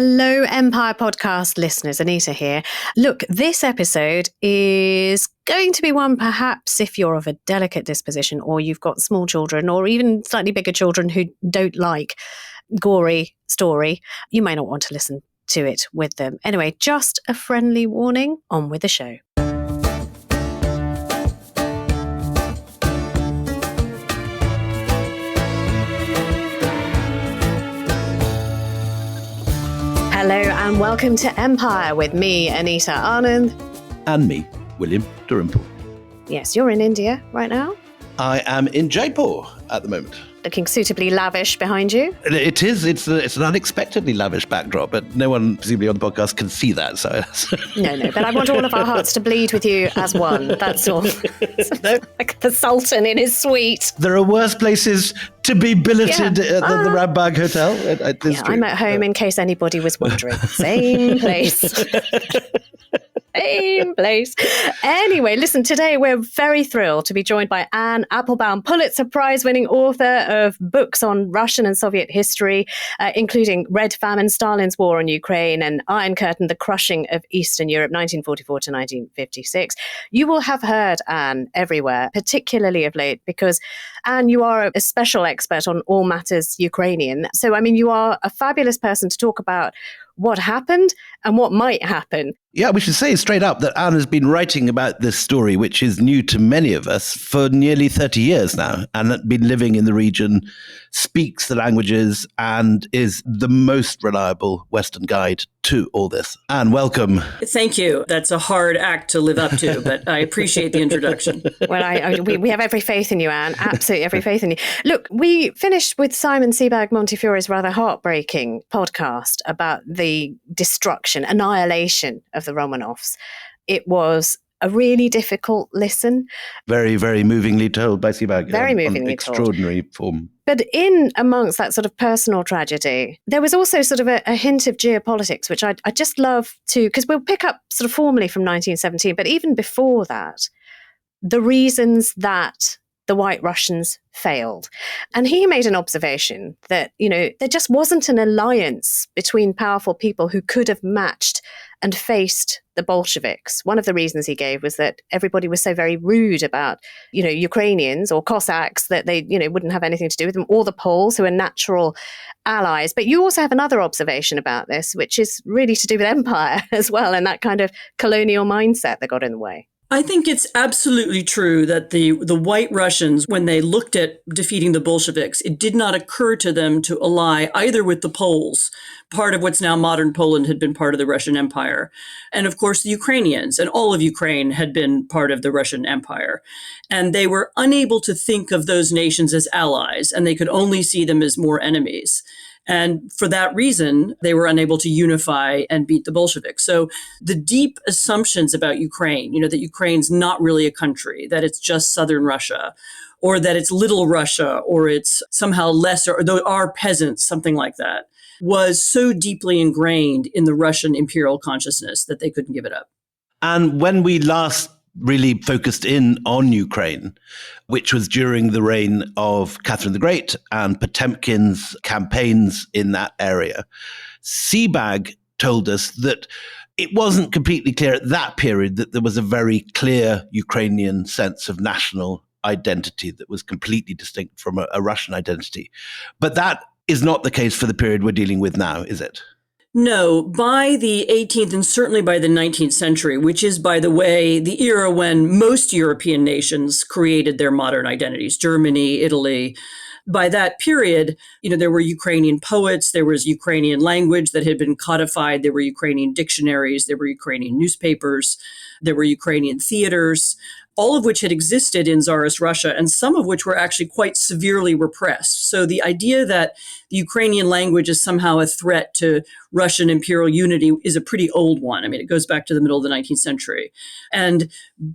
Hello, Empire Podcast listeners. Anita here. Look, this episode is going to be one perhaps if you're of a delicate disposition or you've got small children or even slightly bigger children who don't like gory story, you may not want to listen to it with them. Anyway, just a friendly warning, on with the show. Hello and welcome to Empire with me, Anita Anand. And me, William Davenport. Yes, you're in India right now. I am in Jaipur at the moment. Looking suitably lavish behind you. It is. It's an unexpectedly lavish backdrop, but no one, presumably on the podcast, can see that. So No, but I want all of our hearts to bleed with you as one. That's all. Like the Sultan in his suite. There are worse places to be billeted than the Rambagh Hotel. I'm at home in case anybody was wondering. Same place. Same place. Anyway, listen, today we're very thrilled to be joined by Anne Applebaum, Pulitzer Prize-winning author of books on Russian and Soviet history, including Red Famine, Stalin's War on Ukraine, and Iron Curtain, The Crushing of Eastern Europe, 1944 to 1956. You will have heard Anne everywhere, particularly of late, because, Anne, you are a special expert on all matters Ukrainian. So, I mean, you are a fabulous person to talk about what happened and what might happen. Yeah, we should say straight up that Anne has been writing about this story, which is new to many of us, for nearly 30 years now, and been living in the region, speaks the languages, and is the most reliable Western guide to all this. Anne, welcome. Thank you. That's a hard act to live up to, but I appreciate the introduction. Well, we have every faith in you, Anne. Absolutely every faith in you. Look, we finished with Simon Sebag Montefiore's rather heartbreaking podcast about the destruction, annihilation of the Romanovs. It was a really difficult listen. Very, very movingly told by Sebag. Very movingly extraordinary form. But in amongst that sort of personal tragedy, there was also sort of a hint of geopolitics, which I just love to, because we'll pick up sort of formally from 1917, but even before that, the reasons that the White Russians failed. And he made an observation that, there just wasn't an alliance between powerful people who could have matched and faced the Bolsheviks. One of the reasons he gave was that everybody was so very rude about, Ukrainians or Cossacks that they, wouldn't have anything to do with them, or the Poles, who are natural allies. But you also have another observation about this, which is really to do with empire as well, and that kind of colonial mindset that got in the way. I think it's absolutely true that the White Russians, when they looked at defeating the Bolsheviks, it did not occur to them to ally either with the Poles. Part of what's now modern Poland had been part of the Russian Empire. And of course, the Ukrainians and all of Ukraine had been part of the Russian Empire. And they were unable to think of those nations as allies, and they could only see them as more enemies. And for that reason, they were unable to unify and beat the Bolsheviks. So the deep assumptions about Ukraine, that Ukraine's not really a country, that it's just southern Russia, or that it's little Russia, or it's somehow lesser, or there are peasants, something like that, was so deeply ingrained in the Russian imperial consciousness that they couldn't give it up. And when we last really focused in on Ukraine, which was during the reign of Catherine the Great and Potemkin's campaigns in that area, Sebag told us that it wasn't completely clear at that period that there was a very clear Ukrainian sense of national identity that was completely distinct from a Russian identity. But that is not the case for the period we're dealing with now, is it? No, by the 18th and certainly by the 19th century, which is, by the way, the era when most European nations created their modern identities, Germany, Italy. By that period, there were Ukrainian poets, there was Ukrainian language that had been codified, there were Ukrainian dictionaries, there were Ukrainian newspapers, there were Ukrainian theaters, all of which had existed in Tsarist Russia, and some of which were actually quite severely repressed. So the idea that the Ukrainian language is somehow a threat to Russian imperial unity is a pretty old one. I mean, it goes back to the middle of the 19th century. And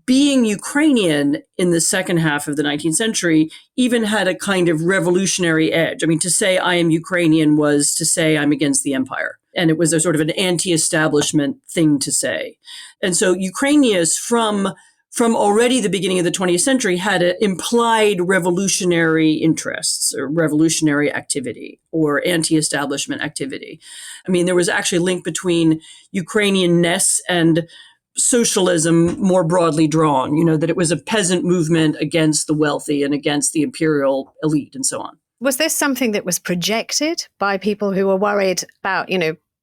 being Ukrainian in the second half of the 19th century even had a kind of revolutionary edge. I mean, to say I am Ukrainian was to say I'm against the empire. And it was a sort of an anti-establishment thing to say. And so Ukrainians from from already the beginning of the 20th century, had implied revolutionary interests or revolutionary activity or anti-establishment activity. I mean, there was actually a link between Ukrainianness and socialism more broadly drawn, that it was a peasant movement against the wealthy and against the imperial elite and so on. Was this something that was projected by people who were worried about,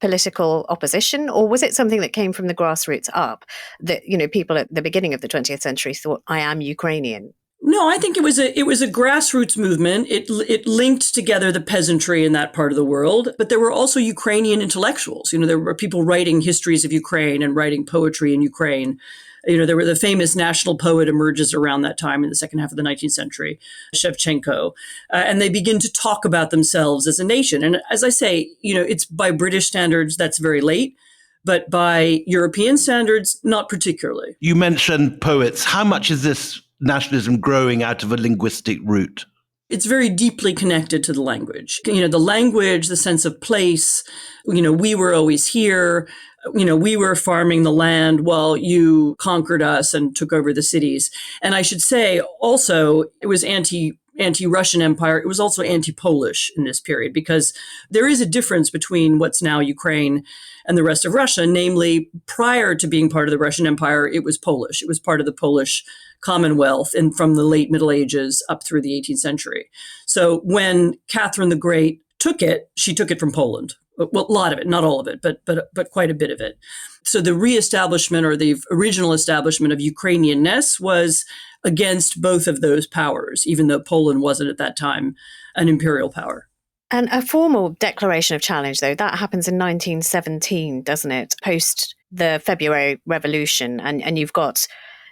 political opposition, or was it something that came from the grassroots up that, people at the beginning of the 20th century thought, I am Ukrainian? No, I think it was a grassroots movement. It linked together the peasantry in that part of the world, but there were also Ukrainian intellectuals. There were people writing histories of Ukraine and writing poetry in Ukraine. There were the famous national poet emerges around that time in the second half of the 19th century, Shevchenko, and they begin to talk about themselves as a nation. And as I say, it's by British standards, that's very late. But by European standards, not particularly. You mentioned poets. How much is this nationalism growing out of a linguistic root? It's very deeply connected to the language. The language, the sense of place, we were always here. We were farming the land while you conquered us and took over the cities. And I should say also, it was anti-Russian Empire. It was also anti-Polish in this period, because there is a difference between what's now Ukraine and the rest of Russia. Namely, prior to being part of the Russian Empire, it was Polish. It was part of the Polish Commonwealth and from the late Middle Ages up through the 18th century. So when Catherine the Great took it, she took it from Poland. Well, a lot of it, not all of it, but quite a bit of it. So the reestablishment or the original establishment of Ukrainianness was against both of those powers, even though Poland wasn't at that time an imperial power. And a formal declaration of challenge, though, that happens in 1917, doesn't it? Post the February Revolution. And you've got,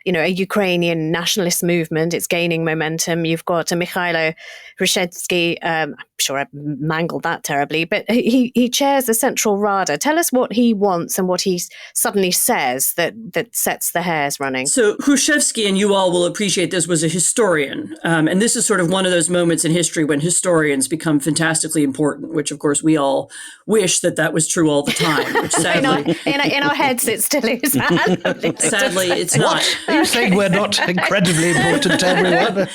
a Ukrainian nationalist movement. It's gaining momentum. You've got Mikhailo Hrushevsky. I'm sure I mangled that terribly, but he chairs the Central Rada. Tell us what he wants and what he suddenly says that sets the hairs running. So Hrushevsky, and you all will appreciate this, was a historian. And this is sort of one of those moments in history when historians become fantastically important, which of course we all wish that was true all the time. Which sadly, in our heads it still is. Sadly, it's not. Are you saying we're not incredibly important to everyone?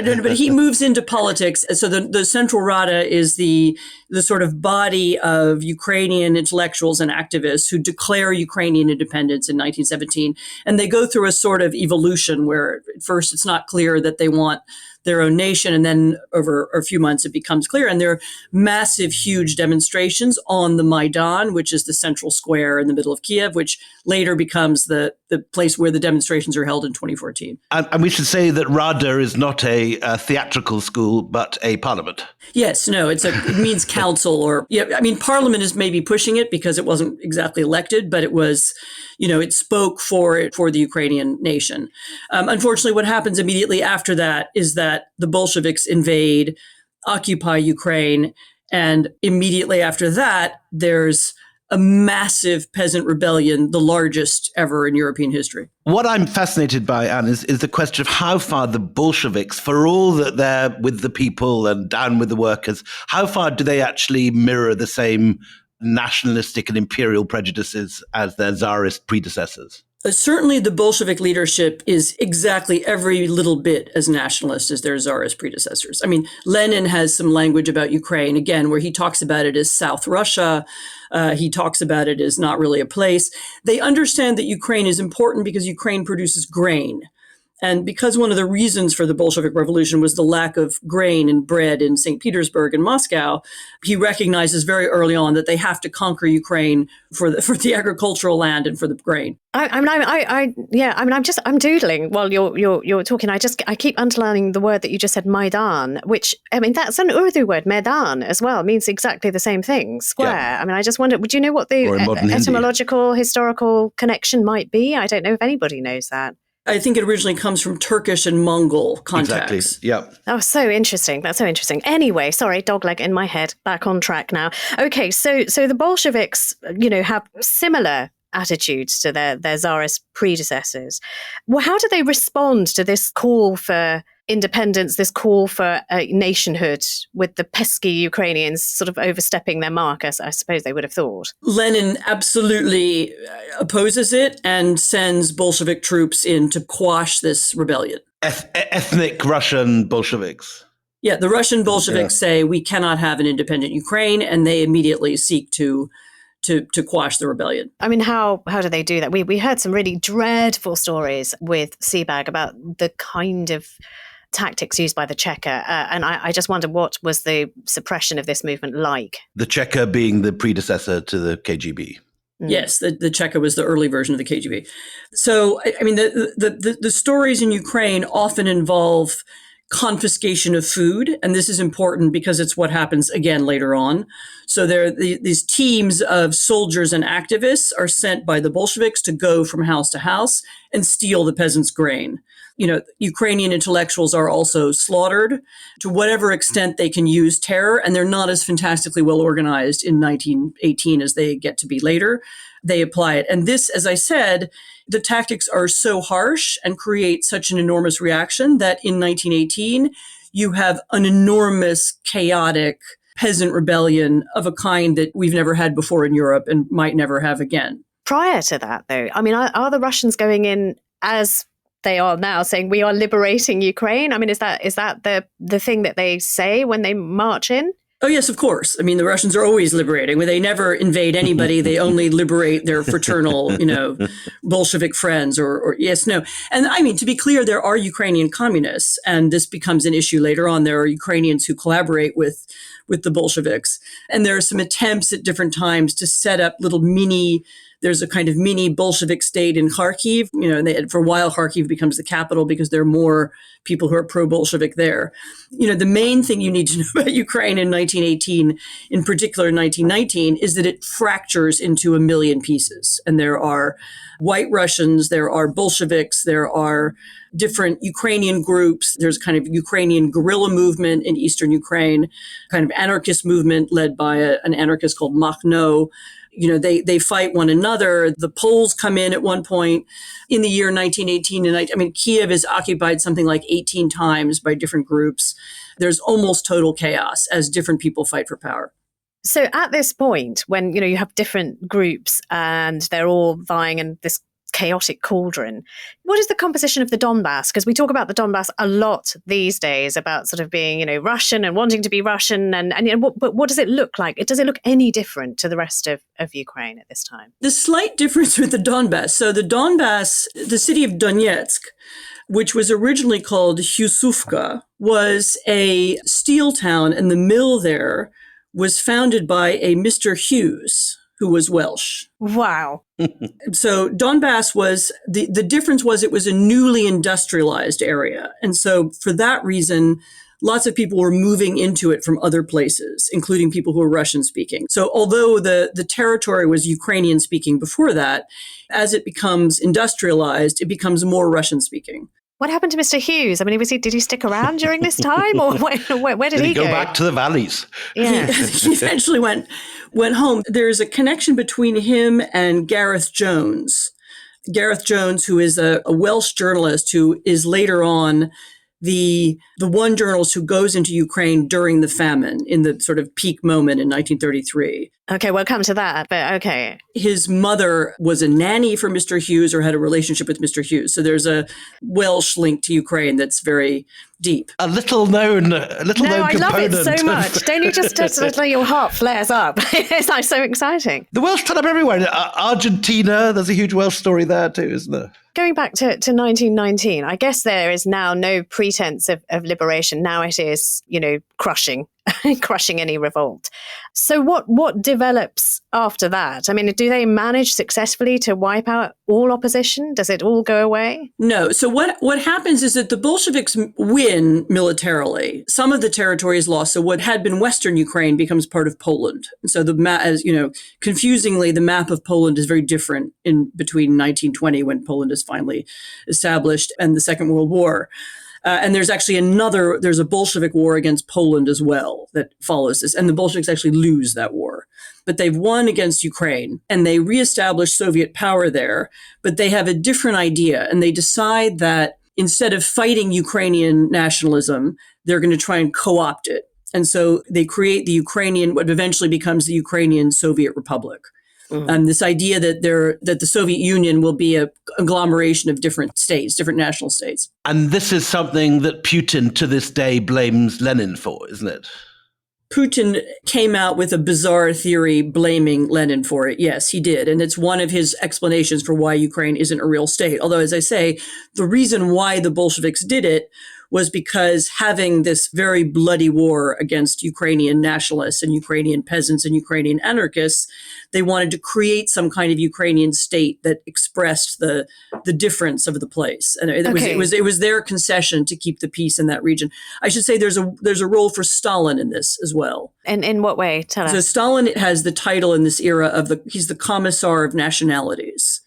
No, but he moves into politics. So the Central Rada is the sort of body of Ukrainian intellectuals and activists who declare Ukrainian independence in 1917. And they go through a sort of evolution where at first it's not clear that they want their own nation. And then over a few months, it becomes clear. And there are massive, huge demonstrations on the Maidan, which is the central square in the middle of Kiev, which later becomes the place where the demonstrations are held in 2014. And we should say that Rada is not a theatrical school, but a parliament. Yes, no, it means council parliament is maybe pushing it because it wasn't exactly elected, but it was, it spoke for the Ukrainian nation. Unfortunately, what happens immediately after that is that the Bolsheviks invade, occupy Ukraine, and immediately after that, there's a massive peasant rebellion, the largest ever in European history. What I'm fascinated by, Anne, is the question of how far the Bolsheviks, for all that they're with the people and down with the workers, how far do they actually mirror the same nationalistic and imperial prejudices as their Tsarist predecessors? Certainly the Bolshevik leadership is exactly every little bit as nationalist as their Tsarist predecessors. I mean, Lenin has some language about Ukraine, again, where he talks about it as South Russia. He talks about it as not really a place. They understand that Ukraine is important because Ukraine produces grain. And because one of the reasons for the Bolshevik Revolution was the lack of grain and bread in St. Petersburg and Moscow, he recognizes very early on that they have to conquer Ukraine for the agricultural land and for the grain. I'm doodling while you're talking. I keep underlining the word that you just said, Maidan, which that's an Urdu word, Maidan as well. It means exactly the same thing, square. Yeah. I just wonder, would you know what the etymological, historical connection might be? I don't know if anybody knows that. I think it originally comes from Turkish and Mongol contacts. Exactly, yeah. Oh, so interesting. That's so interesting. Anyway, sorry, dogleg in my head. Back on track now. Okay, so the Bolsheviks, have similar attitudes to their Tsarist predecessors. Well, how do they respond to this call for independence, this call for nationhood, with the pesky Ukrainians sort of overstepping their mark, as I suppose they would have thought. Lenin absolutely opposes it and sends Bolshevik troops in to quash this rebellion. Ethnic Russian Bolsheviks. Yeah, the Russian Bolsheviks say we cannot have an independent Ukraine, and they immediately seek to quash the rebellion. I mean, how do they do that? We heard some really dreadful stories with Seabag about the kind of tactics used by the Cheka. And I just wonder, what was the suppression of this movement like? The Cheka being the predecessor to the KGB. Yes, the Cheka was the early version of the KGB. So, I mean, the stories in Ukraine often involve confiscation of food. And this is important because it's what happens again later on. So these teams of soldiers and activists are sent by the Bolsheviks to go from house to house and steal the peasants' grain. You know, Ukrainian intellectuals are also slaughtered to whatever extent they can use terror, and they're not as fantastically well organized in 1918 as they get to be later. They apply it. And this, as I said, the tactics are so harsh and create such an enormous reaction that in 1918, you have an enormous, chaotic peasant rebellion of a kind that we've never had before in Europe and might never have again. Prior to that, though, I mean, are the Russians going in as they are now, saying we are liberating Ukraine? I mean, is that the thing that they say when they march in? Oh, yes, of course. I mean, the Russians are always liberating. They never invade anybody. They only liberate their fraternal, Bolshevik friends or yes, no. And I mean, to be clear, there are Ukrainian communists, and this becomes an issue later on. There are Ukrainians who collaborate with the Bolsheviks. And there are some attempts at different times to set up there's a kind of mini Bolshevik state in Kharkiv, and for a while Kharkiv becomes the capital because there are more people who are pro-Bolshevik there. The main thing you need to know about Ukraine in 1918, in particular 1919, is that it fractures into a million pieces. And there are white Russians, there are Bolsheviks, there are different Ukrainian groups. There's a kind of Ukrainian guerrilla movement in eastern Ukraine, kind of anarchist movement led by an anarchist called Makhno. They fight one another. The Poles come in at one point in the year 1918. And Kiev is occupied something like 18 times by different groups. There's almost total chaos as different people fight for power. So at this point, when, you have different groups and they're all vying in this chaotic cauldron, what is the composition of the Donbass? Because we talk about the Donbass a lot these days, about sort of being, Russian and wanting to be Russian. But what does it look like? Does it look any different to the rest of Ukraine at this time? The slight difference with the Donbass. So the Donbass, the city of Donetsk, which was originally called Husuvka, was a steel town, and the mill there was founded by a Mr. Hughes, who was Welsh. Wow. So Donbass was, the difference was it was a newly industrialized area. And so for that reason, lots of people were moving into it from other places, including people who were Russian speaking. So although the territory was Ukrainian speaking before that, as it becomes industrialized, it becomes more Russian speaking. What happened to Mr. Hughes? I mean, did he stick around during this time, or where did he go? Go back to the valleys? Yeah. He eventually went home. There's a connection between him and Gareth Jones. Gareth Jones, who is a Welsh journalist who is later on the one journalist who goes into Ukraine during the famine in the sort of peak moment in 1933. Okay, we'll come to that, but okay. His mother was a nanny for Mr. Hughes or had a relationship with Mr. Hughes. So there's a Welsh link to Ukraine that's very deep. A little known component. I love it so much. Don't you just your heart flares up? It's like so exciting. The Welsh turn up everywhere. Argentina, there's a huge Welsh story there too, isn't there? Going back to 1919, I guess there is now no pretense of liberation. Now it is, crushing any revolt. So what develops after that? I mean, do they manage successfully to wipe out all opposition? Does it all go away? No. So what happens is that the Bolsheviks win militarily. Some of the territory is lost. So what had been Western Ukraine becomes part of Poland. And so confusingly, the map of Poland is very different in between 1920, when Poland is finally established, and the Second World War. And there's actually there's a Bolshevik war against Poland as well that follows this. And the Bolsheviks actually lose that war. But they've won against Ukraine, and they reestablish Soviet power there. But they have a different idea, and they decide that instead of fighting Ukrainian nationalism, they're going to try and co-opt it. And so they create the Ukrainian, what eventually becomes the Ukrainian Soviet Republic. This idea that the Soviet Union will be a conglomeration of different states, different national states. And this is something that Putin to this day blames Lenin for, isn't it? Putin came out with a bizarre theory blaming Lenin for it. Yes, he did. And it's one of his explanations for why Ukraine isn't a real state. Although, as I say, the reason why the Bolsheviks did it was because having this very bloody war against Ukrainian nationalists and Ukrainian peasants and Ukrainian anarchists, they wanted to create some kind of Ukrainian state that expressed the difference of the place. And it was their concession to keep the peace in that region. I should say there's a role for Stalin in this as well. And in what way? Tell us. So Stalin has the title in this era he's the Commissar of Nationalities.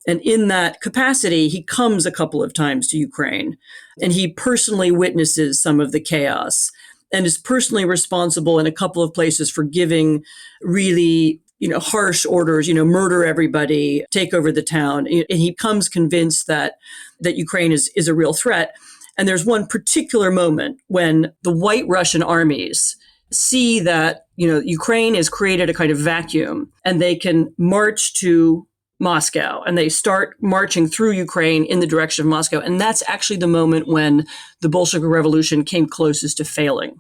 And in that capacity, he comes a couple of times to Ukraine, and he personally witnesses some of the chaos and is personally responsible in a couple of places for giving really, harsh orders, murder everybody, take over the town. And he comes convinced that Ukraine is a real threat. And there's one particular moment when the white Russian armies see that, Ukraine has created a kind of vacuum and they can march to Moscow, and they start marching through Ukraine in the direction of Moscow. And that's actually the moment when the Bolshevik Revolution came closest to failing.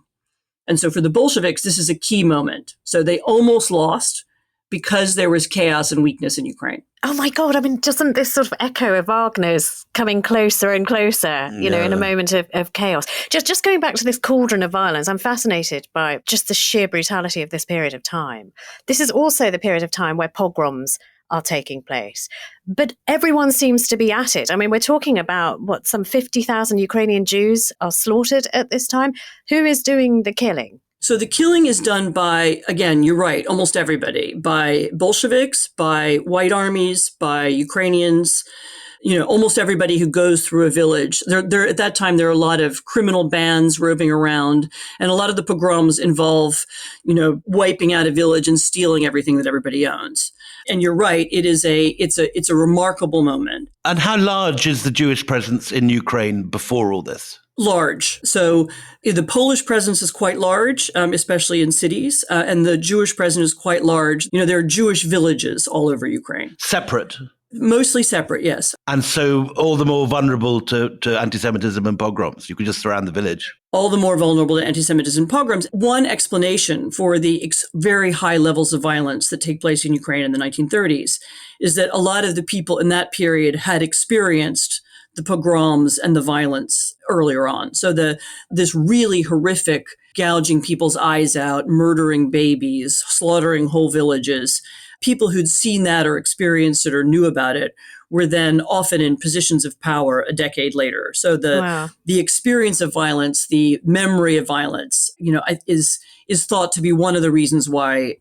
And so for the Bolsheviks, this is a key moment. So they almost lost because there was chaos and weakness in Ukraine. Oh my God, doesn't this sort of echo of Wagner's coming closer and closer, in a moment of chaos? Just going back to this cauldron of violence, I'm fascinated by just the sheer brutality of this period of time. This is also the period of time where pogroms are taking place. But everyone seems to be at it. We're talking about, some 50,000 Ukrainian Jews are slaughtered at this time. Who is doing the killing? So the killing is done by, again, you're right, almost everybody, by Bolsheviks, by white armies, by Ukrainians, almost everybody who goes through a village. There at that time, there are a lot of criminal bands roving around, and a lot of the pogroms involve, wiping out a village and stealing everything that everybody owns. And you're right, it's a remarkable moment. And how large is the Jewish presence in Ukraine before all this? Large. So the Polish presence is quite large, especially in cities, and the Jewish presence is quite large. There are Jewish villages all over Ukraine. Separate? Mostly separate, yes. And so all the more vulnerable to anti-Semitism and pogroms. You could just surround the village. All the more vulnerable to anti-Semitism and pogroms. One explanation for the very high levels of violence that take place in Ukraine in the 1930s is that a lot of the people in that period had experienced the pogroms and the violence earlier on. So this really horrific gouging people's eyes out, murdering babies, slaughtering whole villages. People who'd seen that or experienced it or knew about it were then often in positions of power a decade later. So the experience of violence, the memory of violence, is thought to be one of the reasons why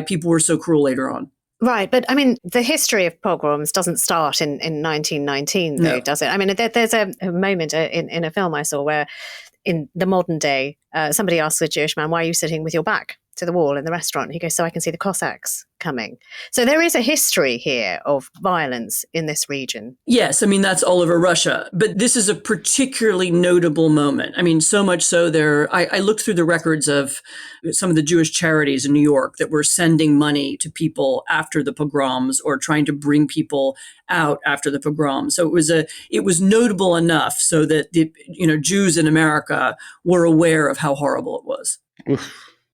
people were so cruel later on. Right. But the history of pogroms doesn't start in 1919, though, does it? There's a moment in a film I saw where in the modern day, somebody asks a Jewish man, why are you sitting with your back to the wall in the restaurant? He goes, so I can see the Cossacks coming. So there is a history here of violence in this region. Yes, that's all over Russia. But this is a particularly notable moment. So much so I looked through the records of some of the Jewish charities in New York that were sending money to people after the pogroms or trying to bring people out after the pogroms. So it was notable enough so that the Jews in America were aware of how horrible it was.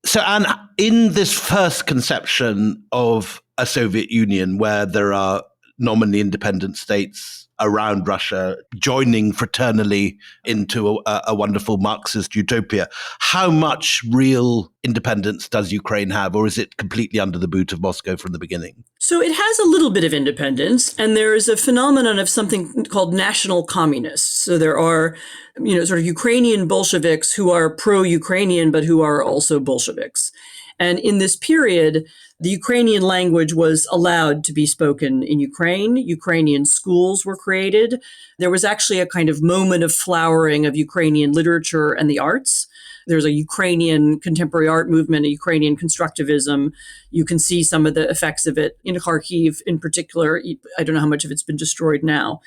So, Anne, in this first conception of a Soviet Union where there are nominally independent states around Russia joining fraternally into a wonderful Marxist utopia, how much real independence does Ukraine have, or is it completely under the boot of Moscow from the beginning? So it has a little bit of independence, and there is a phenomenon of something called national communists. So there are, sort of Ukrainian Bolsheviks who are pro-Ukrainian, but who are also Bolsheviks. And in this period, The Ukrainian language was allowed to be spoken in Ukraine. Ukrainian schools were created. There was actually a kind of moment of flowering of Ukrainian literature and the arts. There's a Ukrainian contemporary art movement, a Ukrainian constructivism. You can see some of the effects of it in Kharkiv in particular. I don't know how much of it's been destroyed now.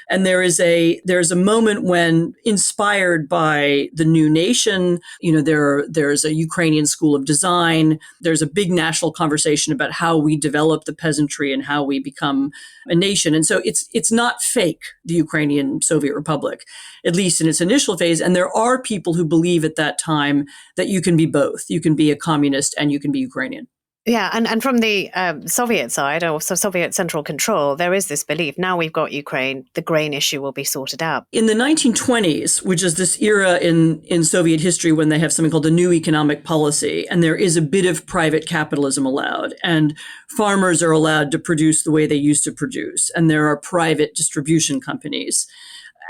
And there's a moment when, inspired by the new nation, there's a Ukrainian school of design. There's a big national conversation about how we develop the peasantry and how we become a nation. And so it's not fake, the Ukrainian Soviet Republic, at least in its initial phase. And there are people who believe at that time that you can be both. You can be a communist and you can be Ukrainian. Yeah, and from the Soviet side, or Soviet central control, there is this belief, now we've got Ukraine, the grain issue will be sorted out. In the 1920s, which is this era in Soviet history when they have something called the new economic policy, and there is a bit of private capitalism allowed, and farmers are allowed to produce the way they used to produce, and there are private distribution companies.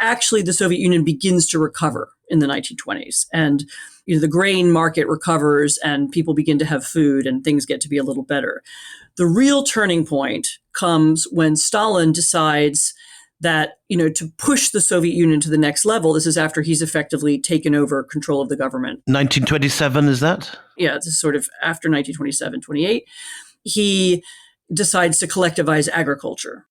Actually, the Soviet Union begins to recover in the 1920s. And the grain market recovers and people begin to have food and things get to be a little better. The real turning point comes when Stalin decides that, to push the Soviet Union to the next level. This is after he's effectively taken over control of the government. 1927, is that? Yeah, this is sort of after 1927, 28. He decides to collectivize agriculture.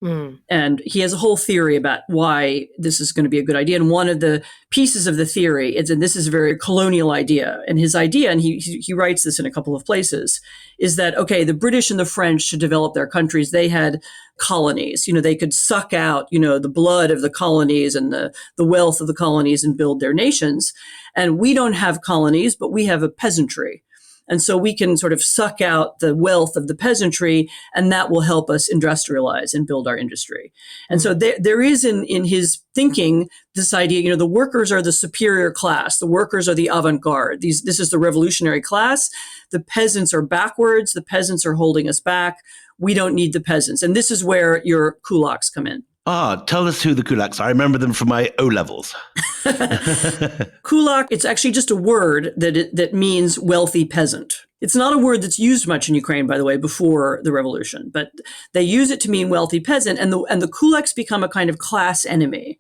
And he has a whole theory about why this is going to be a good idea. And one of the pieces of the theory is, and this is a very colonial idea, and his idea, and he writes this in a couple of places, is that, okay, the British and the French to develop their countries, they had colonies. They could suck out, the blood of the colonies and the wealth of the colonies and build their nations. And we don't have colonies, but we have a peasantry. And so we can sort of suck out the wealth of the peasantry, and that will help us industrialize and build our industry. And so there is in his thinking this idea, the workers are the superior class. The workers are the avant-garde. This is the revolutionary class. The peasants are backwards. The peasants are holding us back. We don't need the peasants. And this is where your kulaks come in. Tell us who the kulaks are. I remember them from my O-levels. Kulak, it's actually just a word that means wealthy peasant. It's not a word that's used much in Ukraine, by the way, before the revolution, but they use it to mean wealthy peasant, and the kulaks become a kind of class enemy.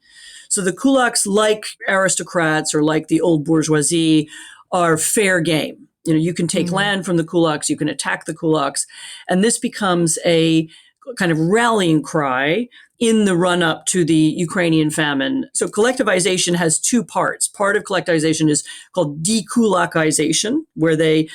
So the kulaks, like aristocrats or like the old bourgeoisie, are fair game. You can take land from the kulaks, you can attack the kulaks, and this becomes a kind of rallying cry in the run-up to the Ukrainian famine. So collectivization has two parts. Part of collectivization is called de-kulakization, where they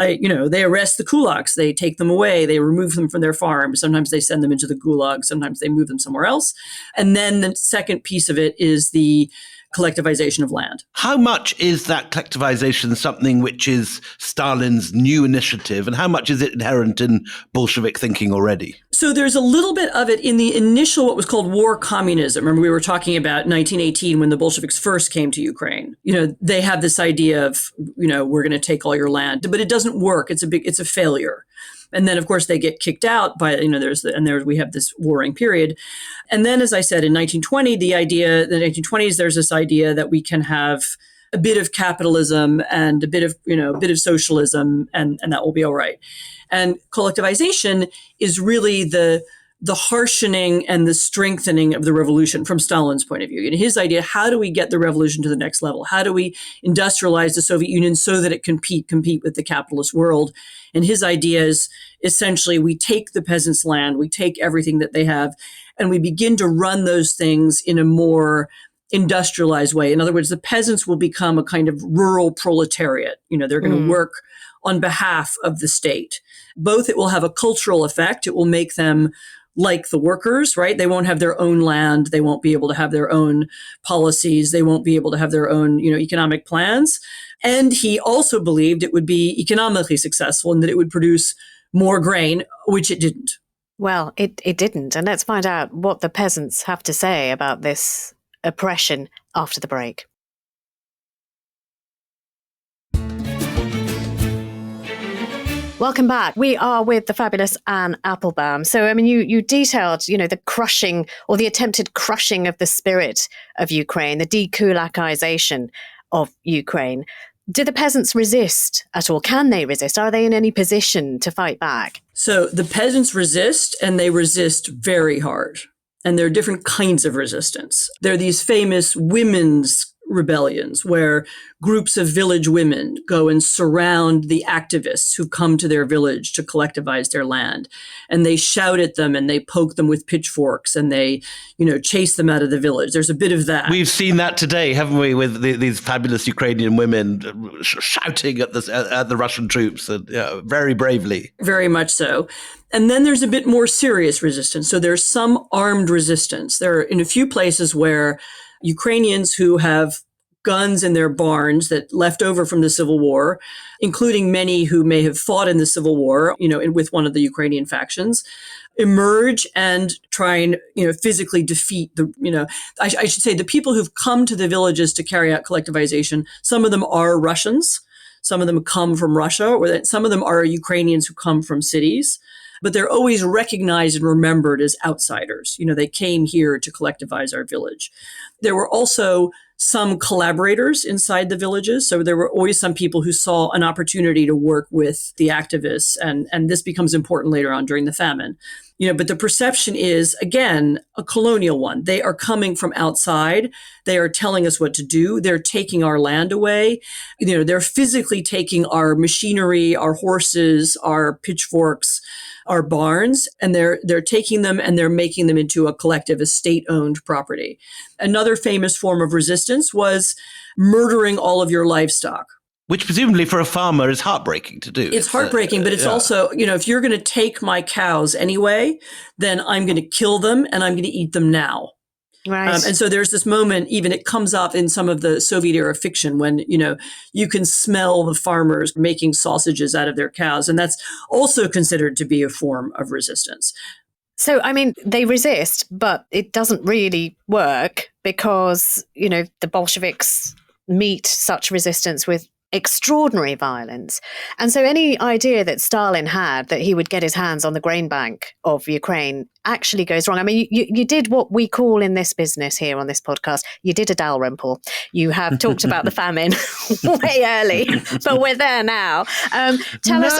arrest the kulaks, they take them away, they remove them from their farms. Sometimes they send them into the gulag, sometimes they move them somewhere else. And then the second piece of it is the collectivization of land. How much is that collectivization something which is Stalin's new initiative, and how much is it inherent in Bolshevik thinking already? So there's a little bit of it in the initial, what was called war communism. Remember, we were talking about 1918 when the Bolsheviks first came to Ukraine. They have this idea of, we're going to take all your land, but it doesn't work. It's a failure. And then, of course, they get kicked out by, we have this warring period. And then, as I said, in 1920, the 1920s, there's this idea that we can have a bit of capitalism and a bit of socialism, and that will be all right. And collectivization is really the harshening and the strengthening of the revolution from Stalin's point of view. And his idea, how do we get the revolution to the next level? How do we industrialize the Soviet Union so that it can compete with the capitalist world? And his idea is essentially we take the peasants' land, we take everything that they have, and we begin to run those things in a more industrialized way. In other words, the peasants will become a kind of rural proletariat. They're going to work on behalf of the state. Both, it will have a cultural effect. It will make them like the workers, right? They won't have their own land. They won't be able to have their own policies. They won't be able to have their own, economic plans. And he also believed it would be economically successful and that it would produce more grain, which it didn't. Well, it didn't. And let's find out what the peasants have to say about this oppression after the break. Welcome back. We are with the fabulous Anne Applebaum. So, you detailed, the crushing or the attempted crushing of the spirit of Ukraine, the de-kulakization of Ukraine. Do the peasants resist at all? Can they resist? Are they in any position to fight back? So the peasants resist, and they resist very hard. And there are different kinds of resistance. There are these famous women's rebellions where groups of village women go and surround the activists who come to their village to collectivize their land. And they shout at them and they poke them with pitchforks and they, chase them out of the village. There's a bit of that. We've seen that today, haven't we, with these fabulous Ukrainian women shouting at the Russian troops, and, very bravely. Very much so. And then there's a bit more serious resistance. So there's some armed resistance. There are in a few places where Ukrainians who have guns in their barns that left over from the Civil War, including many who may have fought in the Civil War, with one of the Ukrainian factions, emerge and try and, physically defeat I should say the people who've come to the villages to carry out collectivization. Some of them are Russians. Some of them come from Russia, or some of them are Ukrainians who come from cities. But they're always recognized and remembered as outsiders. They came here to collectivize our village. There were also some collaborators inside the villages. So there were always some people who saw an opportunity to work with the activists. And this becomes important later on during the famine. But the perception is, again, a colonial one. They are coming from outside. They are telling us what to do. They're taking our land away. They're physically taking our machinery, our horses, our pitchforks, our barns, and they're taking them and they're making them into a collective, a state-owned property. Another famous form of resistance was murdering all of your livestock. Which presumably for a farmer is heartbreaking to do. It's heartbreaking, but it's also, if you're going to take my cows anyway, then I'm going to kill them and I'm going to eat them now. Right. And so there's this moment, even it comes up in some of the Soviet era fiction when, you can smell the farmers making sausages out of their cows. And that's also considered to be a form of resistance. So, they resist, but it doesn't really work because, the Bolsheviks meet such resistance with extraordinary violence. And so any idea that Stalin had that he would get his hands on the grain bank of Ukraine actually goes wrong. You did what we call in this business here on this podcast, you did a Davenport. You have talked about the famine way early, but we're there now. Tell us.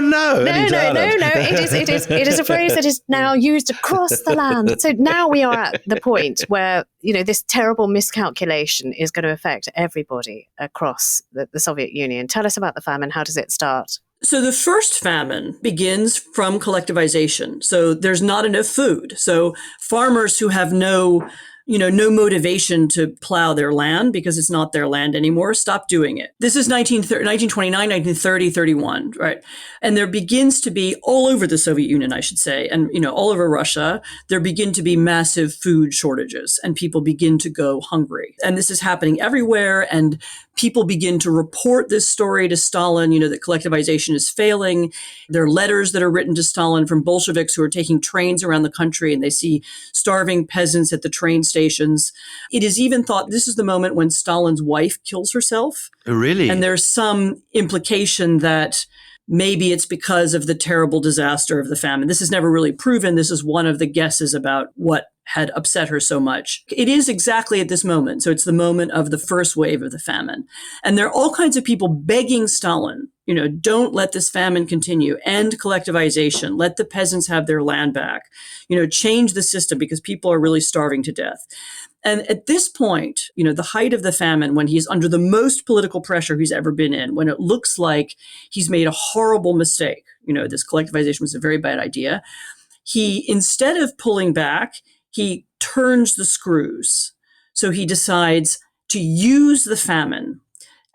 No. It is a phrase that is now used across the land. So now we are at the point where, this terrible miscalculation is going to affect everybody across the Soviet Union. Tell us about the famine. How does it start? So the first famine begins from collectivization. So there's not enough food. So farmers who have no motivation to plow their land because it's not their land anymore, stop doing it. This is 1929, 1930, 31, right? And there begins to be all over the Soviet Union, I should say, and, all over Russia, there begin to be massive food shortages and people begin to go hungry. And this is happening everywhere. And people begin to report this story to Stalin, that collectivization is failing. There are letters that are written to Stalin from Bolsheviks who are taking trains around the country and they see starving peasants at the train stations. It is even thought this is the moment when Stalin's wife kills herself. Oh, really? And there's some implication that maybe it's because of the terrible disaster of the famine. This is never really proven. This is one of the guesses about what had upset her so much. It is exactly at this moment. So it's the moment of the first wave of the famine. And there are all kinds of people begging Stalin, don't let this famine continue, end collectivization, let the peasants have their land back, change the system because people are really starving to death. And at this point, the height of the famine, when he's under the most political pressure he's ever been in, when it looks like he's made a horrible mistake, this collectivization was a very bad idea, he, instead of pulling back, he turns the screws. So he decides to use the famine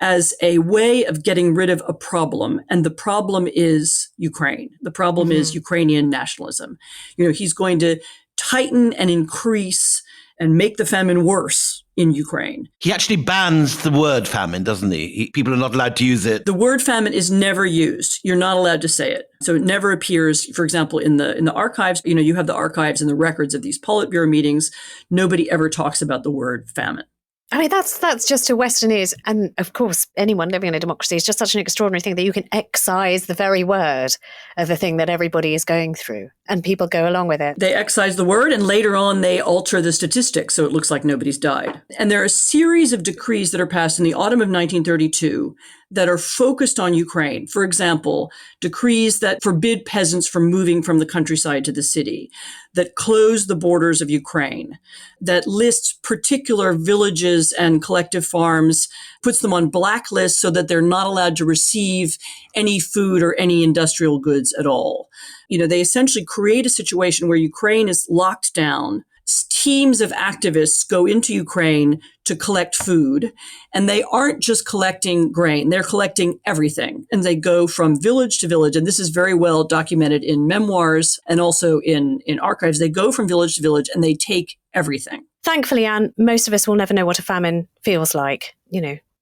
as a way of getting rid of a problem. And the problem is Ukraine. The problem is Ukrainian nationalism. He's going to tighten and increase and make the famine worse in Ukraine. He actually bans the word famine, doesn't he? People are not allowed to use it. The word famine is never used. You're not allowed to say it. So it never appears, for example, in the archives. You have the archives and the records of these Politburo meetings. Nobody ever talks about the word famine. I mean, that's just to Western ears, and of course, anyone living in a democracy is just such an extraordinary thing that you can excise the very word of the thing that everybody is going through, and people go along with it. They excise the word, and later on they alter the statistics so it looks like nobody's died. And there are a series of decrees that are passed in the autumn of 1932 that are focused on Ukraine. For example, decrees that forbid peasants from moving from the countryside to the city, that close the borders of Ukraine, that lists particular villages and collective farms, puts them on blacklists so that they're not allowed to receive any food or any industrial goods at all. They essentially create a situation where Ukraine is locked down. Teams of activists go into Ukraine to collect food, and they aren't just collecting grain, they're collecting everything. And they go from village to village, and this is very well documented in memoirs and also in archives. They go from village to village and they take everything. Thankfully, Anne, most of us will never know what a famine feels like,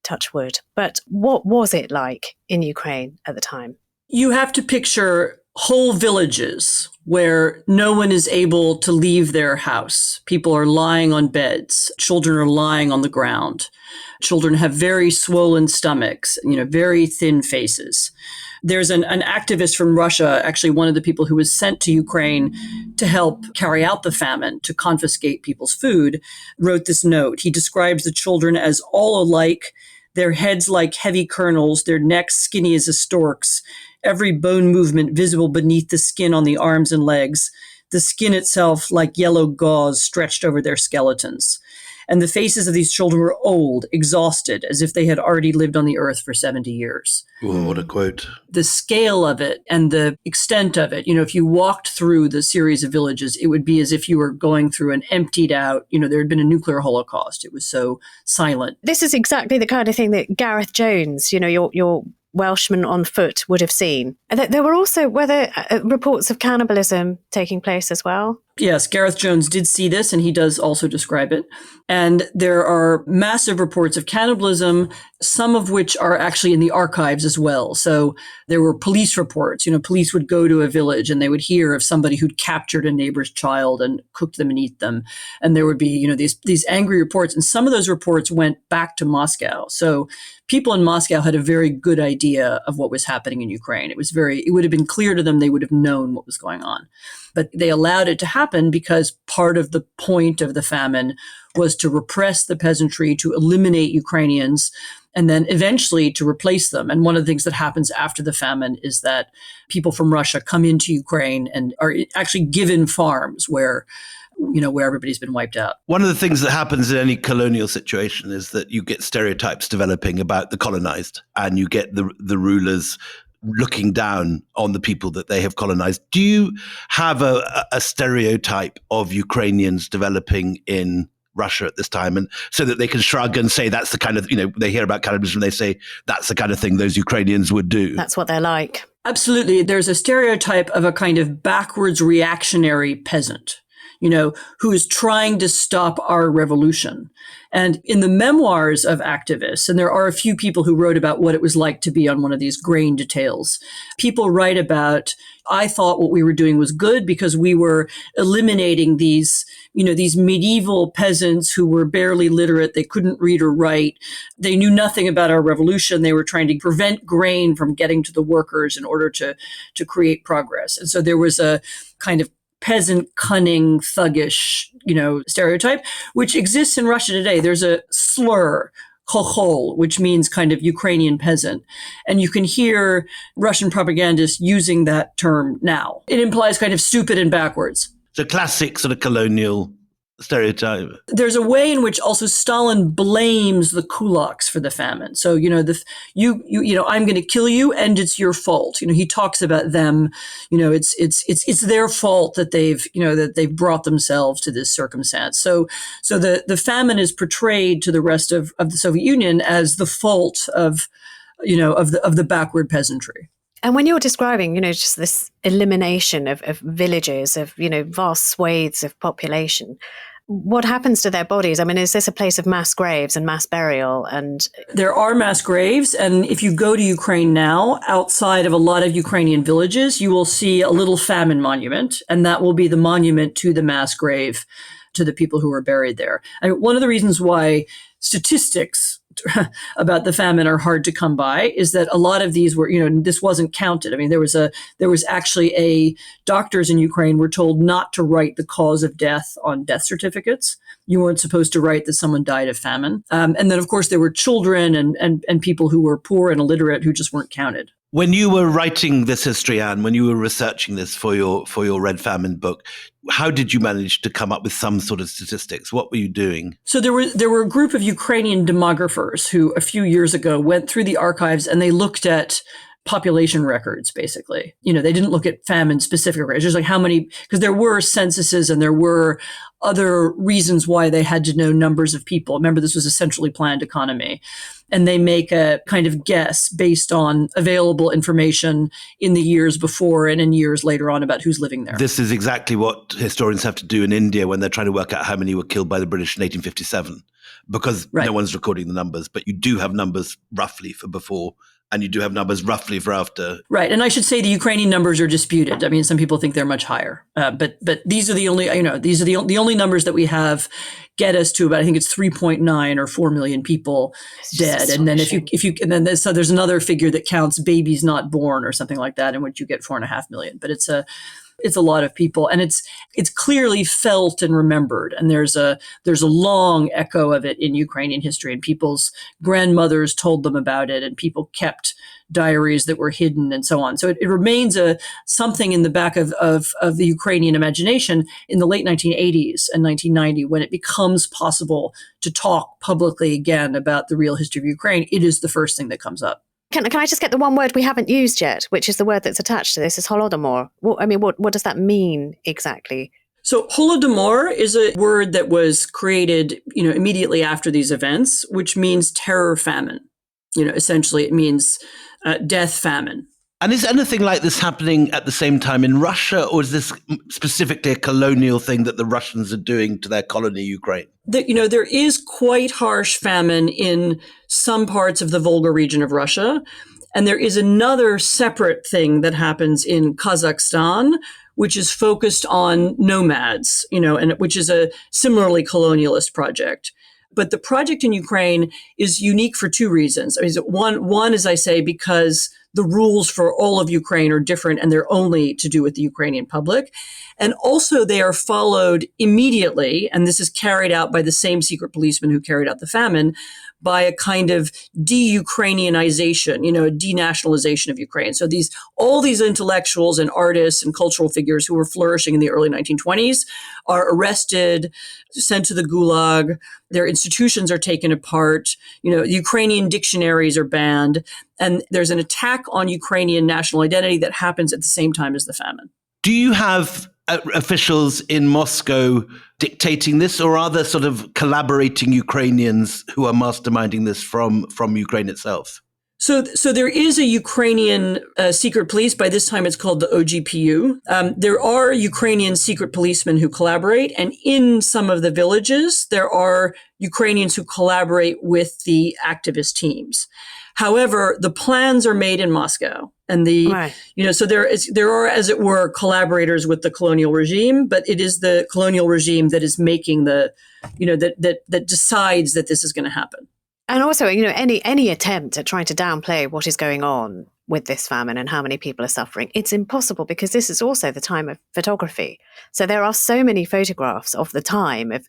touch wood. But what was it like in Ukraine at the time? You have to picture whole villages where no one is able to leave their house. People are lying on beds. Children are lying on the ground. Children have very swollen stomachs, very thin faces. There's an activist from Russia, actually one of the people who was sent to Ukraine to help carry out the famine, to confiscate people's food, wrote this note. He describes the children as all alike, their heads like heavy kernels, their necks skinny as a stork's, every bone movement visible beneath the skin on the arms and legs, the skin itself like yellow gauze stretched over their skeletons. And the faces of these children were old, exhausted, as if they had already lived on the earth for 70 years. Oh, what a quote. The scale of it and the extent of it, if you walked through the series of villages, it would be as if you were going through an emptied out, there had been a nuclear holocaust. It was so silent. This is exactly the kind of thing that Gareth Jones, your Welshman on foot would have seen. There were also reports of cannibalism taking place as well. Yes, Gareth Jones did see this, and he does also describe it. And there are massive reports of cannibalism, some of which are actually in the archives as well. So there were police reports. Police would go to a village and they would hear of somebody who'd captured a neighbor's child and cooked them and eat them. And there would be, these angry reports. And some of those reports went back to Moscow. So people in Moscow had a very good idea of what was happening in Ukraine. It would have been clear to them. They would have known what was going on. But they allowed it to happen because part of the point of the famine was to repress the peasantry, to eliminate Ukrainians, and then eventually to replace them. And one of the things that happens after the famine is that people from Russia come into Ukraine and are actually given farms where everybody's been wiped out. One of the things that happens in any colonial situation is that you get stereotypes developing about the colonized, and you get the rulers looking down on the people that they have colonized. Do you have a stereotype of Ukrainians developing in Russia at this time, and so that they can shrug and say that's the kind of, they hear about cannibalism, they say that's the kind of thing those Ukrainians would do? That's what they're like. Absolutely. There's a stereotype of a kind of backwards reactionary peasant, who is trying to stop our revolution. And in the memoirs of activists, and there are a few people who wrote about what it was like to be on one of these grain details, people write about, I thought what we were doing was good because we were eliminating these medieval peasants who were barely literate. They couldn't read or write. They knew nothing about our revolution. They were trying to prevent grain from getting to the workers in order to create progress. And so there was a kind of peasant, cunning, thuggish, stereotype, which exists in Russia today. There's a slur, khokhol, which means kind of Ukrainian peasant. And you can hear Russian propagandists using that term now. It implies kind of stupid and backwards. So classic sort of colonial stereotype. There's a way in which also Stalin blames the kulaks for the famine. So, I'm going to kill you and it's your fault. He talks about them, it's their fault that they've brought themselves to this circumstance. So the famine is portrayed to the rest of the Soviet Union as the fault of the backward peasantry. And when you're describing, just this elimination of villages, of, vast swathes of population, what happens to their bodies? I mean, is this a place of mass graves and mass burial? And there are mass graves. And if you go to Ukraine now, outside of a lot of Ukrainian villages, you will see a little famine monument. And that will be the monument to the mass grave to the people who were buried there. And one of the reasons why statistics about the famine are hard to come by is that a lot of these were, this wasn't counted. I mean, there was actually doctors in Ukraine were told not to write the cause of death on death certificates. You weren't supposed to write that someone died of famine. And then, of course, there were children and people who were poor and illiterate who just weren't counted. When you were writing this history, Anne, when you were researching this for your Red Famine book, how did you manage to come up with some sort of statistics? What were you doing? So there were a group of Ukrainian demographers who a few years ago went through the archives and they looked at population records, basically. They didn't look at famine specific records, just like how many, because there were censuses and there were other reasons why they had to know numbers of people. Remember, this was a centrally planned economy. And they make a kind of guess based on available information in the years before and in years later on about who's living there. This is exactly what historians have to do in India when they're trying to work out how many were killed by the British in 1857, because no one's recording the numbers, but you do have numbers roughly for before, and you do have numbers roughly for after. Right. And I should say the Ukrainian numbers are disputed. I mean, some people think they're much higher. But these are the only, the only numbers that we have get us to about, I think it's 3.9 or 4 million people dead. And then so there's another figure that counts babies not born or something like that, in which you get 4.5 million. But it's a lot of people, and it's clearly felt and remembered. And there's a long echo of it in Ukrainian history, and people's grandmothers told them about it, and people kept diaries that were hidden and so on. So it remains something in the back of the Ukrainian imagination in the late 1980s and 1990, when it becomes possible to talk publicly again about the real history of Ukraine. It is the first thing that comes up. Can I just get the one word we haven't used yet, which is the word that's attached to this, is Holodomor? What does that mean exactly? So Holodomor is a word that was created, immediately after these events, which means terror famine. Essentially it means death famine. And is anything like this happening at the same time in Russia, or is this specifically a colonial thing that the Russians are doing to their colony, Ukraine? There is quite harsh famine in some parts of the Volga region of Russia. And there is another separate thing that happens in Kazakhstan, which is focused on nomads, and which is a similarly colonialist project. But the project in Ukraine is unique for two reasons. I mean, one, as I say, because the rules for all of Ukraine are different and they're only to do with the Ukrainian public. And also they are followed immediately, and this is carried out by the same secret policeman who carried out the famine, by a kind of De-Ukrainianization, a denationalization of Ukraine. So all these intellectuals and artists and cultural figures who were flourishing in the early 1920s are arrested, sent to the Gulag. Their institutions are taken apart. Ukrainian dictionaries are banned. And there's an attack on Ukrainian national identity that happens at the same time as the famine. Do you have officials in Moscow dictating this, or are there sort of collaborating Ukrainians who are masterminding this from Ukraine itself? So there is a Ukrainian secret police. By this time, it's called the OGPU. There are Ukrainian secret policemen who collaborate. And in some of the villages, there are Ukrainians who collaborate with the activist teams. However, the plans are made in Moscow. And so there are, as it were, collaborators with the colonial regime, but it is the colonial regime that is making that decides that this is going to happen. And also, any attempt at trying to downplay what is going on with this famine and how many people are suffering, it's impossible, because this is also the time of photography. So there are so many photographs of the time of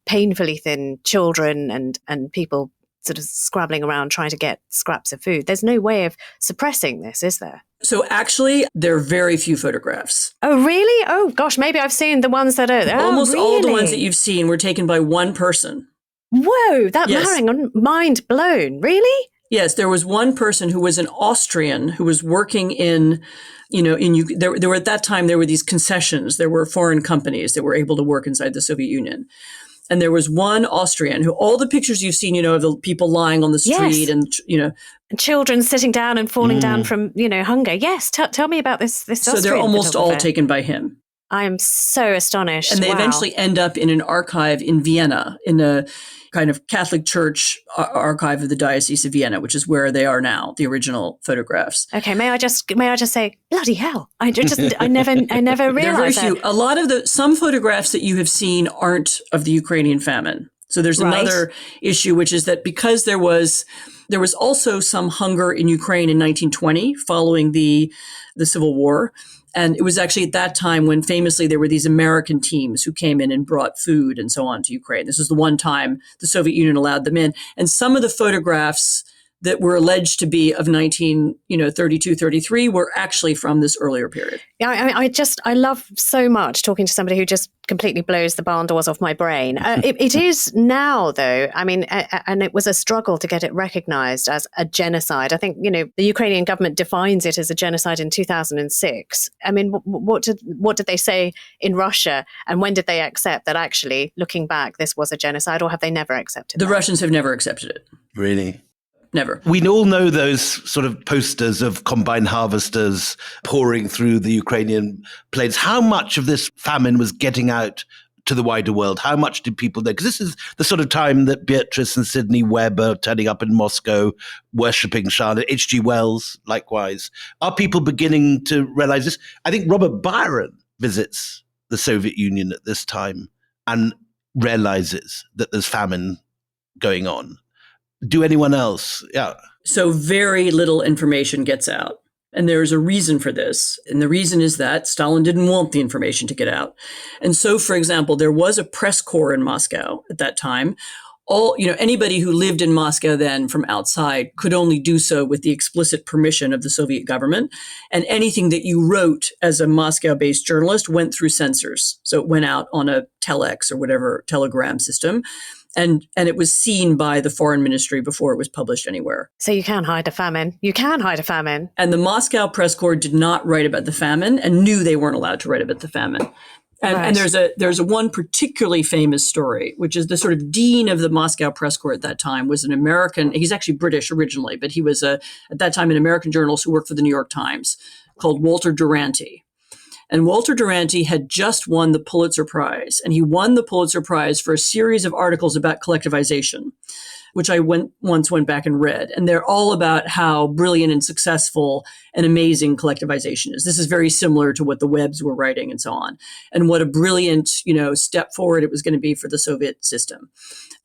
painfully thin children and people sort of scrabbling around trying to get scraps of food. There's no way of suppressing this, is there? So actually, there are very few photographs. Oh, really? Oh, gosh, maybe I've seen the ones that are... Almost really? All the ones that you've seen were taken by one person. Whoa, Yes. Hang on, mind blown. Really? Yes, there was one person who was an Austrian who was working in there were at that time, there were these concessions. There were foreign companies that were able to work inside the Soviet Union. And there was one Austrian who, all the pictures you've seen, of the people lying on the street and children sitting down and falling down from, hunger. Yes. Tell me about this So Austrian they're almost all photographer. taken by him. I'm so astonished. And they Wow. eventually end up in an archive in Vienna, in a kind of Catholic Church archive of the Diocese of Vienna, which is where they are now, the original photographs. Okay, may I just say, bloody hell! I never realized There are very that. few. Some photographs that you have seen aren't of the Ukrainian famine. So there's Right. another issue, which is that because there was also some hunger in Ukraine in 1920 following the Civil War. And it was actually at that time when famously there were these American teams who came in and brought food and so on to Ukraine. This was the one time the Soviet Union allowed them in. And some of the photographs that were alleged to be of 1932, 33 were actually from this earlier period. Yeah, I love so much talking to somebody who just completely blows the barn doors off my brain. It is now, though, I mean, and it was a struggle to get it recognized as a genocide. I think, the Ukrainian government defines it as a genocide in 2006. I mean, what did they say in Russia? And when did they accept that actually, looking back, this was a genocide, or have they never accepted The that? Russians have never accepted it. Really? Never. We all know those sort of posters of combine harvesters pouring through the Ukrainian plains. How much of this famine was getting out to the wider world? How much did people know? Because this is the sort of time that Beatrice and Sidney Webb are turning up in Moscow, worshipping Charlotte, H.G. Wells, likewise. Are people beginning to realize this? I think Robert Byron visits the Soviet Union at this time and realizes that there's famine going on. Do anyone else? Yeah. So very little information gets out. And there's a reason for this. And the reason is that Stalin didn't want the information to get out. And so, for example, there was a press corps in Moscow at that time. Anybody who lived in Moscow then from outside could only do so with the explicit permission of the Soviet government. And anything that you wrote as a Moscow-based journalist went through censors. So it went out on a telex or whatever telegram system. And it was seen by the foreign ministry before it was published anywhere. So you can hide a famine. You can hide a famine. And the Moscow press corps did not write about the famine and knew they weren't allowed to write about the famine. And, Right. and there's a one particularly famous story, which is the sort of dean of the Moscow press corps at that time was an American. He's actually British originally, but he was at that time an American journalist who worked for the New York Times called Walter Duranty. And Walter Duranty had just won the Pulitzer Prize, and he won the Pulitzer Prize for a series of articles about collectivization, which I once went back and read. And they're all about how brilliant and successful and amazing collectivization is. This is very similar to what the Webbs were writing and so on, and what a brilliant, step forward it was going to be for the Soviet system.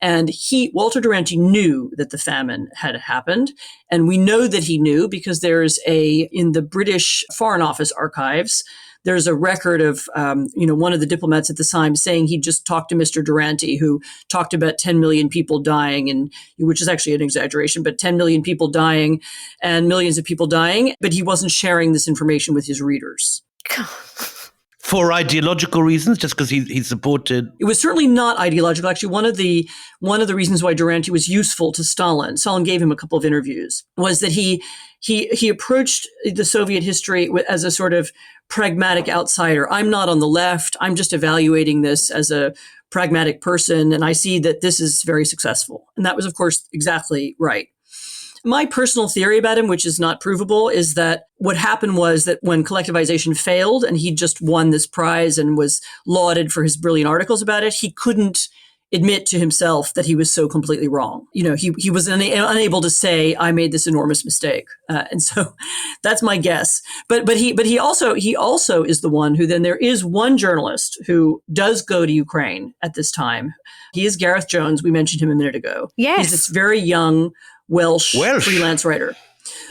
And Walter Duranty knew that the famine had happened. And we know that he knew because in the British Foreign Office archives, there's a record of, one of the diplomats at the time saying he just talked to Mr. Duranty, who talked about 10 million people dying, which is actually an exaggeration, but 10 million people dying and millions of people dying. But he wasn't sharing this information with his readers. For ideological reasons, just because he supported. It was certainly not ideological. Actually, one of the reasons why Duranty was useful to Stalin gave him a couple of interviews, was that he approached the Soviet history as a sort of pragmatic outsider. I'm not on the left. I'm just evaluating this as a pragmatic person, and I see that this is very successful. And that was, of course, exactly right. My personal theory about him, which is not provable, is that what happened was that when collectivization failed and he just won this prize and was lauded for his brilliant articles about it, he couldn't admit to himself that he was so completely wrong. He was unable to say, I made this enormous mistake. And so that's my guess. But he also is the one who then there is one journalist who does go to Ukraine at this time. He is Gareth Jones. We mentioned him a minute ago. Yes. He's this very young Welsh freelance writer.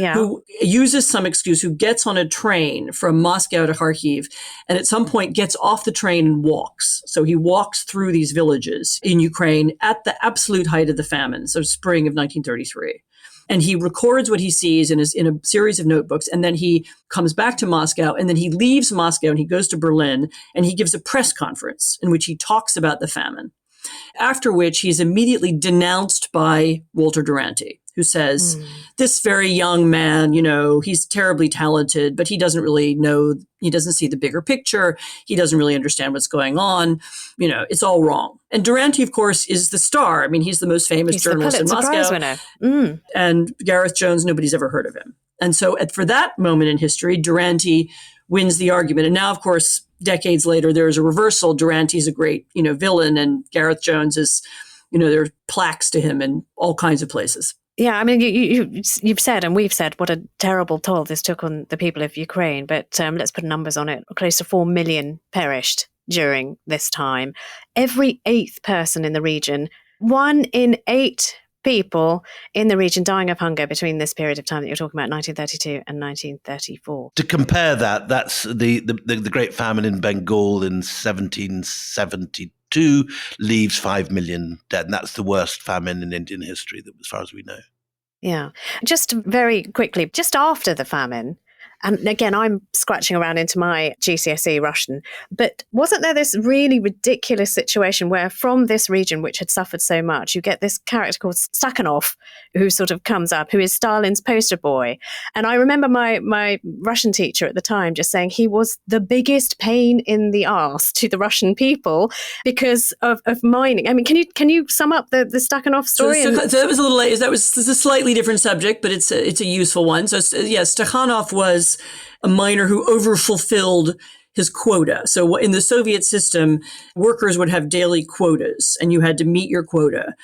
Yeah. Who uses some excuse, who gets on a train from Moscow to Kharkiv, and at some point gets off the train and walks. So he walks through these villages in Ukraine at the absolute height of the famine, so spring of 1933. And he records what he sees in a series of notebooks, and then he comes back to Moscow, and then he leaves Moscow and he goes to Berlin, and he gives a press conference in which he talks about the famine. After which he's immediately denounced by Walter Duranty, who says, this very young man, he's terribly talented, but he doesn't really know, he doesn't see the bigger picture. He doesn't really understand what's going on. It's all wrong. And Duranty, of course, is the star. I mean, he's the most famous journalist in Moscow. Prize winner. And Gareth Jones, nobody's ever heard of him. And so for that moment in history, Duranty wins the argument. And now, of course, decades later, there's a reversal. Duranty's a great, villain, and Gareth Jones is, there are plaques to him in all kinds of places. Yeah, I mean, you've said, and we've said, what a terrible toll this took on the people of Ukraine. But let's put numbers on it. Close to 4 million perished during this time. Every 8th person in the region 1 in 8 people in the region dying of hunger between this period of time that you're talking about, 1932 and 1934. To compare that, that's the Great Famine in Bengal in 1772 leaves 5 million dead. And that's the worst famine in Indian history, as far as we know. Yeah. Just very quickly, just after the famine, and again, I'm scratching around into my GCSE Russian, but wasn't there this really ridiculous situation where from this region, which had suffered so much, you get this character called Stakhanov, who sort of comes up, who is Stalin's poster boy. And I remember my Russian teacher at the time just saying he was the biggest pain in the arse to the Russian people because of mining. I mean, can you sum up the Stakhanov story? So that was a little late. That was a slightly different subject, but it's a useful one. So yes, Stakhanov was a miner who overfulfilled his quota. So in the Soviet system, workers would have daily quotas and you had to meet your quota.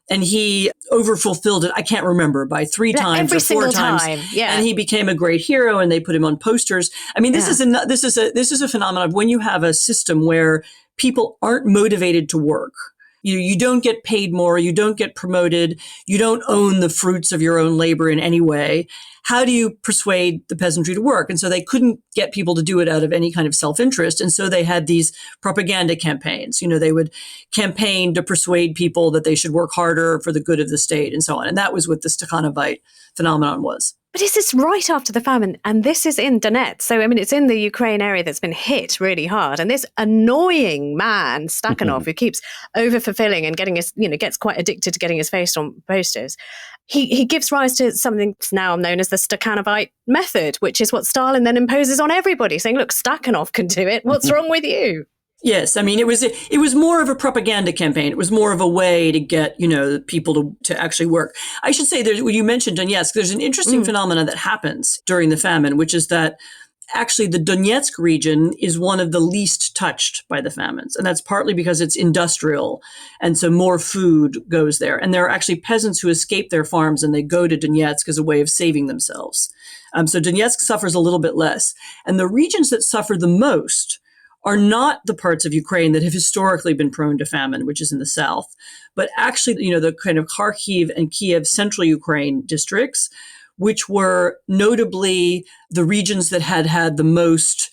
And he overfulfilled it, I can't remember, by 3 times or 4 times. Yeah. And he became a great hero and they put him on posters. I mean, this is a phenomenon of when you have a system where people aren't motivated to work. You don't get paid more, you don't get promoted, you don't own the fruits of your own labor in any way. How do you persuade the peasantry to work? And so they couldn't get people to do it out of any kind of self-interest. And so they had these propaganda campaigns. They would campaign to persuade people that they should work harder for the good of the state and so on. And that was what the Stakhanovite phenomenon was. But this is right after the famine, and this is in Donetsk. So, I mean, it's in the Ukraine area that's been hit really hard. And this annoying man, Stakhanov, who keeps overfulfilling and getting his, gets quite addicted to getting his face on posters, he gives rise to something that's now known as the Stakhanovite method, which is what Stalin then imposes on everybody, saying, look, Stakhanov can do it. What's wrong with you? Yes, I mean, it was more of a propaganda campaign. It was more of a way to get, people to actually work. I should say, when you mentioned Donetsk, there's an interesting phenomenon that happens during the famine, which is that actually the Donetsk region is one of the least touched by the famines. And that's partly because it's industrial. And so more food goes there. And there are actually peasants who escape their farms and they go to Donetsk as a way of saving themselves. So Donetsk suffers a little bit less. And the regions that suffer the most are not the parts of Ukraine that have historically been prone to famine, which is in the south, but actually, the kind of Kharkiv and Kiev central Ukraine districts, which were notably the regions that had been most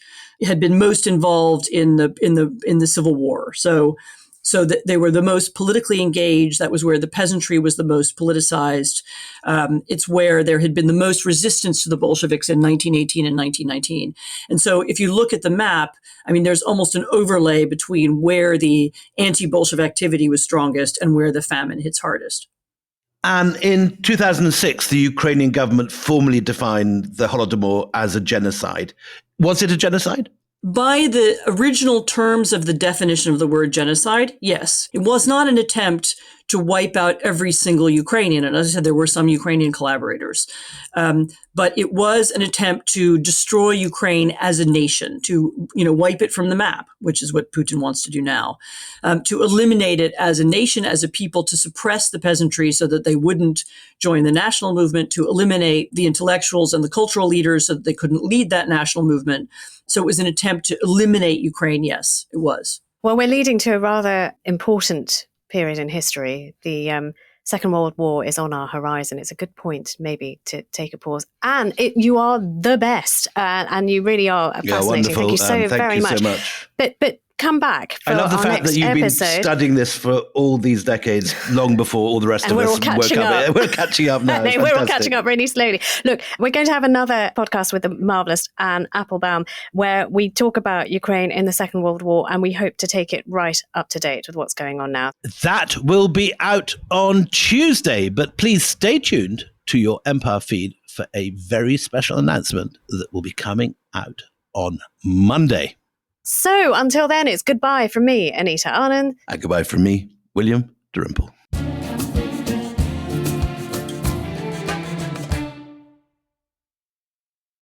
involved in the civil war. So that they were the most politically engaged. That was where the peasantry was the most politicized. It's where there had been the most resistance to the Bolsheviks in 1918 and 1919. And so if you look at the map, I mean, there's almost an overlay between where the anti-Bolshevik activity was strongest and where the famine hits hardest. And in 2006, the Ukrainian government formally defined the Holodomor as a genocide. Was it a genocide? By the original terms of the definition of the word genocide, yes. It was not an attempt to wipe out every single Ukrainian. And as I said, there were some Ukrainian collaborators. But it was an attempt to destroy Ukraine as a nation, to wipe it from the map, which is what Putin wants to do now, to eliminate it as a nation, as a people, to suppress the peasantry so that they wouldn't join the national movement, to eliminate the intellectuals and the cultural leaders so that they couldn't lead that national movement. So it was an attempt to eliminate Ukraine. Yes, it was. Well, we're leading to a rather important period in history. The Second World War is on our horizon. It's a good point maybe to take a pause. And you are the best, and you really are fascinating. Wonderful. Thank you so very much. So much. But come back for I love the our fact next that you've episode. been studying this for all these decades, long before all the rest of us woke up. We're catching up now. No, we're all catching up really slowly. Look, we're going to have another podcast with the marvellous Anne Applebaum where we talk about Ukraine in the Second World War, and we hope to take it right up to date with what's going on now. That will be out on Tuesday, but please stay tuned to your Empire feed for a very special announcement that will be coming out on Monday. So until then, it's goodbye from me, Anita Anand. And goodbye from me, William Davenport.